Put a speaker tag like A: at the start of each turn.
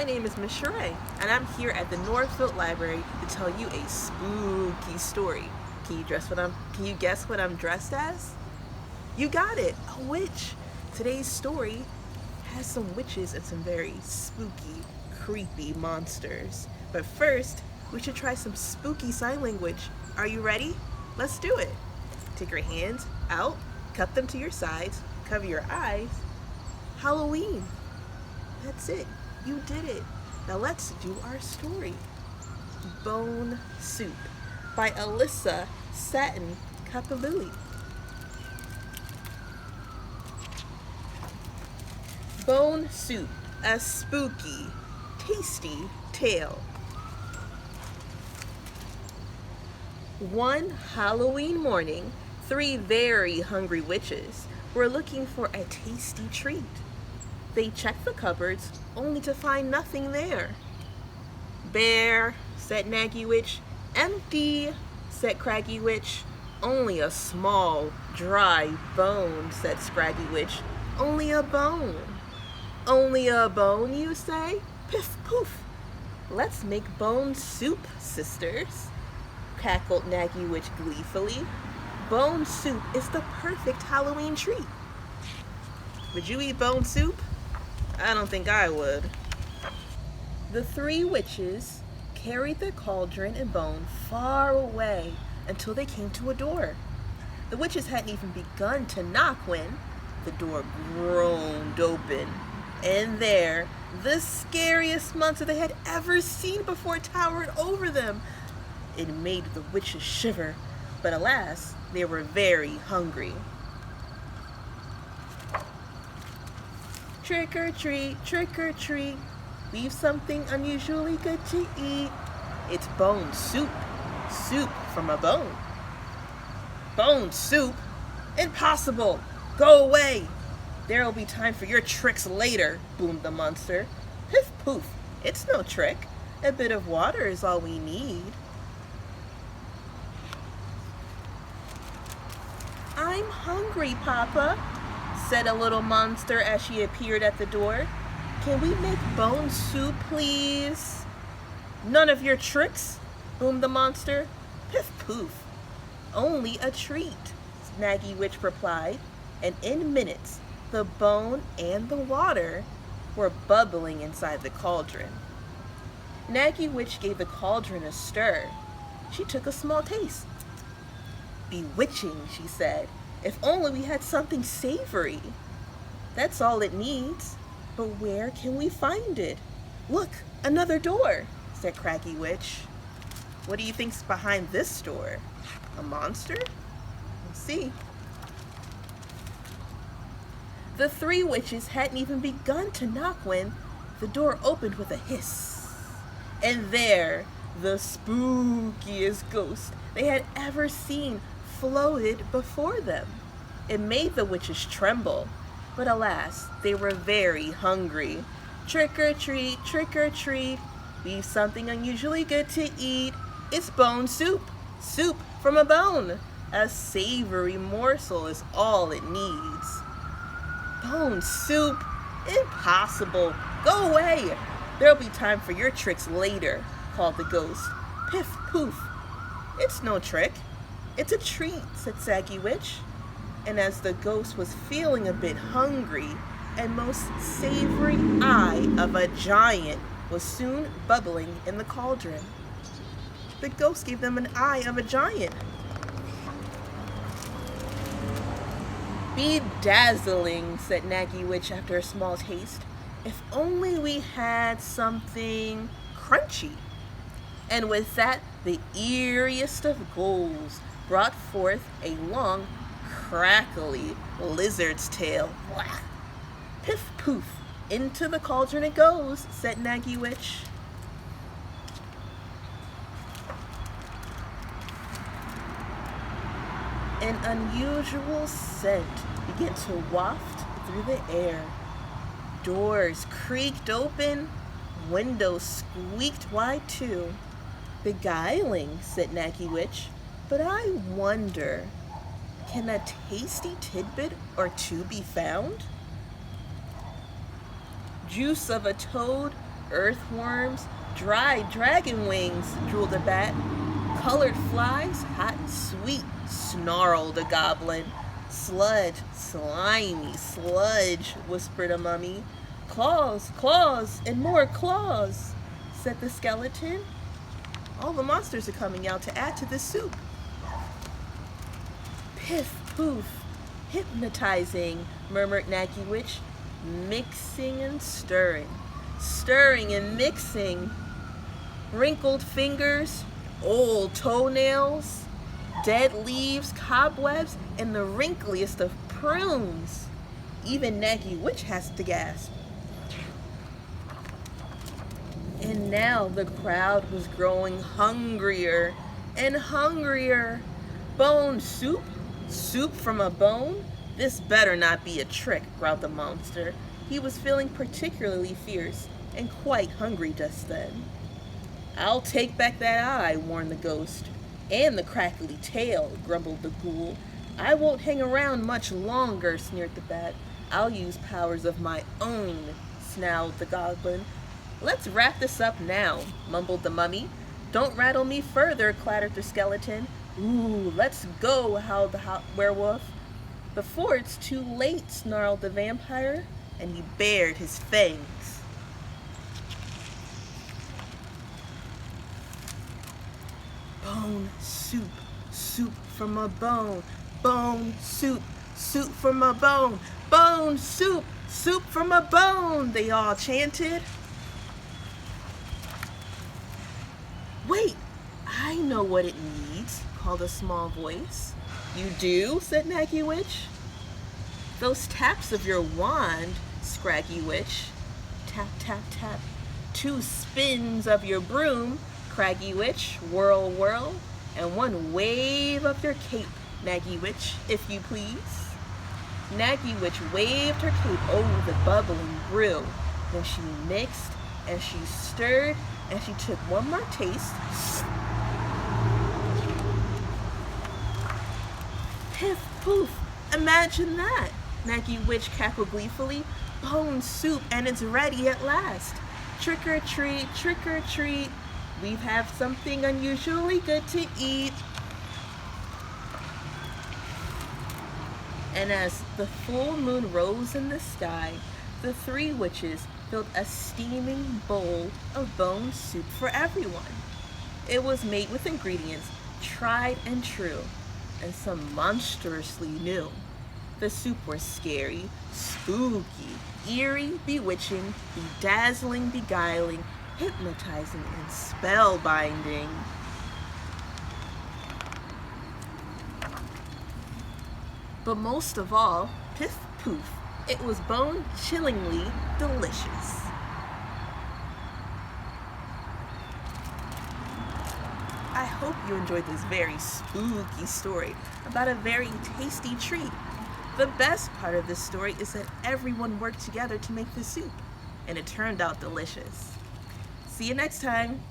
A: name is Miss Sheree, and I'm here at the Northfield Library to tell you a spooky story. Can you guess what I'm dressed as? You got it, a witch. Today's story has some witches and some very spooky, creepy monsters. But first, we should try some spooky sign language. Are you ready? Let's do it. Take your hands out, cup them to your sides, cover your eyes. Halloween. That's it. You did it. Now let's do our story. Bone Soup by Alyssa Satin Capucilli. Bone Soup, a spooky, tasty tale. One Halloween morning, 3 very hungry witches were looking for a tasty treat. They checked the cupboards, only to find nothing there. "Bare," said Naggy Witch. "Empty," said Craggy Witch. "Only a small, dry bone," said Scraggy Witch. "Only a bone." "Only a bone, you say? Piff poof! Let's make bone soup, sisters," cackled Naggy Witch gleefully. Bone soup is the perfect Halloween treat. Would you eat bone soup? I don't think I would. The 3 witches carried their cauldron and bone far away until they came to a door. The witches hadn't even begun to knock when the door groaned open. And there, the scariest monster they had ever seen before towered over them. It made the witches shiver, but alas, they were very hungry. "Trick or treat, we've something unusually good to eat. It's bone soup, soup from a bone." "Bone soup? Impossible! Go away! There'll be time for your tricks later," boomed the monster. "Piff poof, it's no trick. A bit of water is all we need." "I'm hungry, Papa," said a little monster as she appeared at the door. "Can we make bone soup, please?" "None of your tricks," boomed the monster. "Piff poof, only a treat," Naggy Witch replied, and in minutes the bone and the water were bubbling inside the cauldron. Naggy Witch gave the cauldron a stir. She took a small taste. "Bewitching," she said. "If only we had something savory." "That's all it needs. But where can we find it?" "Look, another door," said Craggy Witch. "What do you think's behind this door? A monster? Let's see." The 3 witches hadn't even begun to knock when the door opened with a hiss. And there, the spookiest ghost they had ever seen floated before them. It made the witches tremble, but alas, they were very hungry. Trick or treat, we've something unusually good to eat. It's bone soup, soup from a bone. A savory morsel is all it needs. "Bone soup? Impossible! Go away! There'll be time for your tricks later," called the ghost. "Piff poof! It's no trick. It's a treat," said Saggy Witch. And as the ghost was feeling a bit hungry, a most savory eye of a giant was soon bubbling in the cauldron. The ghost gave them an eye of a giant. "Bedazzling," said Naggy Witch after a small taste. "If only we had something crunchy." And with that, the eeriest of ghouls brought forth a long, crackly lizard's tail. Whack! "Piff poof, into the cauldron it goes," said Naggy Witch. An unusual scent began to waft through the air. Doors creaked open, windows squeaked wide too. "Beguiling," said Naggy Witch, "but I wonder, can a tasty tidbit or 2 be found?" Juice of a toad Earthworms, dried dragon wings, drooled a bat. Colored flies, hot and sweet, snarled a goblin. Sludge, slimy sludge, whispered a mummy. Claws, claws, and more claws, said the skeleton. All the monsters are coming out to add to the soup. Piff, poof, hypnotizing, murmured Nagy Witch, mixing and stirring and mixing. Wrinkled fingers, old toenails, dead leaves, cobwebs, and the wrinkliest of prunes. Even Nagy Witch has to gasp. And now the crowd was growing hungrier and hungrier. Bone soup? Soup from a bone? This better not be a trick, growled the monster. He was feeling particularly fierce and quite hungry just then. I'll take back that eye, warned the ghost. And the crackly tail, grumbled the ghoul. I won't hang around much longer, sneered the bat. I'll use powers of my own, snarled the goblin. Let's wrap this up now, mumbled the mummy. Don't rattle me further, clattered the skeleton. Ooh, let's go, howled the werewolf. Before it's too late, snarled the vampire, and he bared his fangs. Bone soup, soup from a bone. Bone soup, soup from a bone. Bone soup, soup from a bone, they all chanted. Wait, I know what it needs, called a small voice. You do? Said Nagy Witch. Those taps of your wand, Scraggy Witch. Tap, tap, tap. 2 spins of your broom, Craggy Witch. Whirl, whirl. And 1 wave of your cape, Nagy Witch, if you please. Nagy Witch waved her cape over the bubbling brew. Then she mixed and she stirred and she took 1 more taste. Piff, poof, imagine that, Nagy Witch cackled gleefully. Bone soup, and it's ready at last. Trick or treat, we have something unusually good to eat. And as the full moon rose in the sky, the 3 witches filled a steaming bowl of bone soup for everyone. It was made with ingredients tried and true, and some monstrously new. The soup was scary, spooky, eerie, bewitching, bedazzling, beguiling, hypnotizing, and spellbinding. But most of all, piff poof, it was bone-chillingly delicious. I hope you enjoyed this very spooky story about a very tasty treat. The best part of this story is that everyone worked together to make the soup, and it turned out delicious. See you next time.